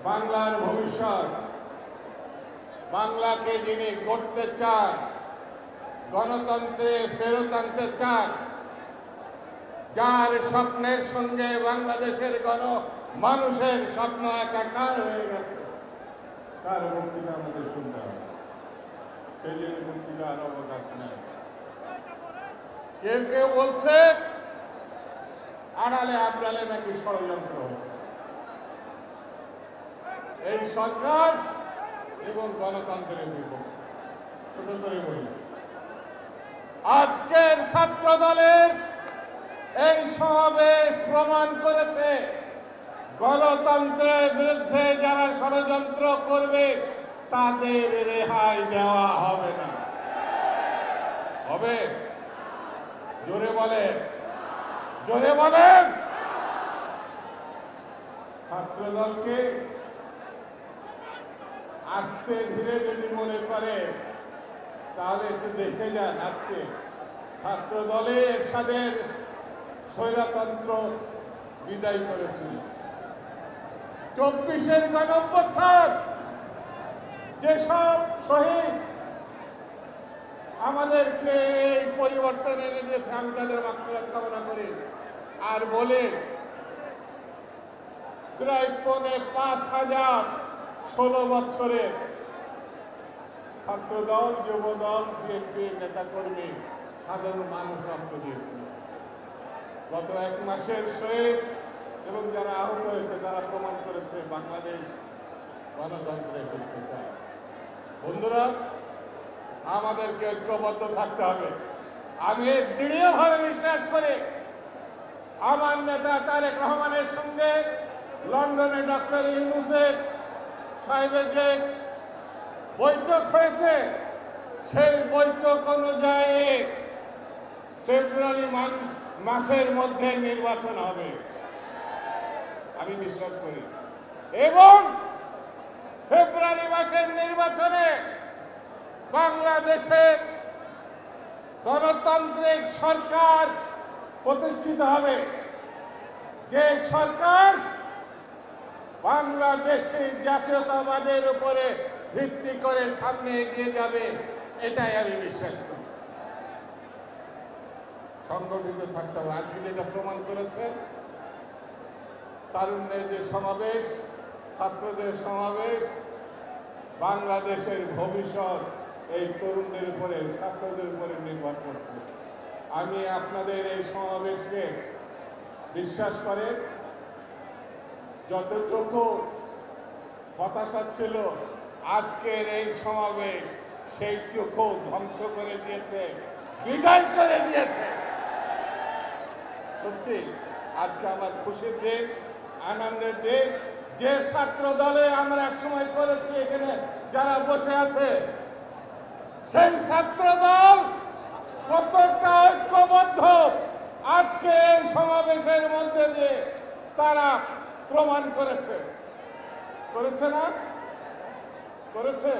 বাংলার ভবিষ্যৎ, বাংলাকে যিনি করতে চান, গণতন্ত্রে ফেরত আনতে চান, যার স্বপ্নের সঙ্গে বাংলাদেশের মানুষের স্বপ্ন একাকার হয়ে গেছে, তার বক্তৃতা আমাদের শুনতে হবে। সেই জন্য বক্তৃতার অবকাশ নেই। কেউ কেউ বলছে আড়ালে আবডালে নাকি ষড়যন্ত্র হচ্ছে। এই সরকার এবং গণতন্ত্রের বিপক্ষে। ছোট করে বলি, আজকের ছাত্র দলের এই সমাবেশ প্রমাণ করেছে গণতন্ত্রের বিরুদ্ধে যারা ষড়যন্ত্র করবে তাদের রেহাই দেওয়া হবে না। হবে? জোরে বলেন, জোরে বলেন। ছাত্র দলকে আস্তে ধীরে যদি মনে করে তাহলে একটু দেখে যান। আজকে ছাত্র দলে এরশাদের স্বৈরতন্ত্র বিদায় করেছিল। 24-এর গণঅভ্যুত্থান যেসব শহীদ আমাদেরকে এই পরিবর্তন এনে দিয়েছে, আমি তাদের মাগফিরাত কামনা করি। আর বলে প্রায় 5,500 16 বছরের ছাত্রদল, যুবদল, বিএনপির নেতাকর্মী, সাধারণ মানুষ রক্ত দিয়েছিল। গত 1 মাসের শহীদ এবং যারা আহত হয়েছে তারা প্রমাণ করেছে বাংলাদেশ গণতন্ত্রে ফিরতে চায়। বন্ধুরা, আমাদেরকে ঐক্যবদ্ধ থাকতে হবে। আমি দৃঢ়ভাবে বিশ্বাস করি আমার নেতা তারেক রহমানের সঙ্গে লন্ডনে ডক্টর ইউনূসের সাহেবের যে বৈঠক হয়েছে, সেই বৈঠক অনুযায়ী ফেব্রুয়ারি মাসের মধ্যে নির্বাচন হবে আমি বিশ্বাস করি। এবং ফেব্রুয়ারি মাসের নির্বাচনে বাংলাদেশে গণতান্ত্রিক সরকার প্রতিষ্ঠিত হবে, যে সরকার বাংলাদেশে জাতীয়তাবাদের উপরে ভিত্তি করে সামনে এগিয়ে যাবে, এটাই আমি বিশ্বাস করি। সংগঠিত থাকতে হবে। আজকে যেটা প্রমাণ করেছেন, তারুণ্যের যে সমাবেশ, ছাত্রদের সমাবেশ, বাংলাদেশের ভবিষ্যৎ এই তরুণদের উপরে, ছাত্রদের উপরে নির্ভর করছে। আমি আপনাদের এই সমাবেশকে বিশ্বাস করেন, যতটুকু হতাশা ছিল আজকের এই সমাবেশ সেইটুকু ধ্বংস করে দিয়েছে, বিদায় করে দিয়েছে। সত্যি আজকে আমার খুশির দিন, আনন্দের দিন। যে ছাত্র দলে আমরা একসময় করেছি, এখানে যারা বসে আছে, সেই ছাত্র দল কতটা ঐক্যবদ্ধ আজকে এই সমাবেশের মধ্যে দিয়ে তারা প্রমাণ করেছে। করেছে না? করেছে।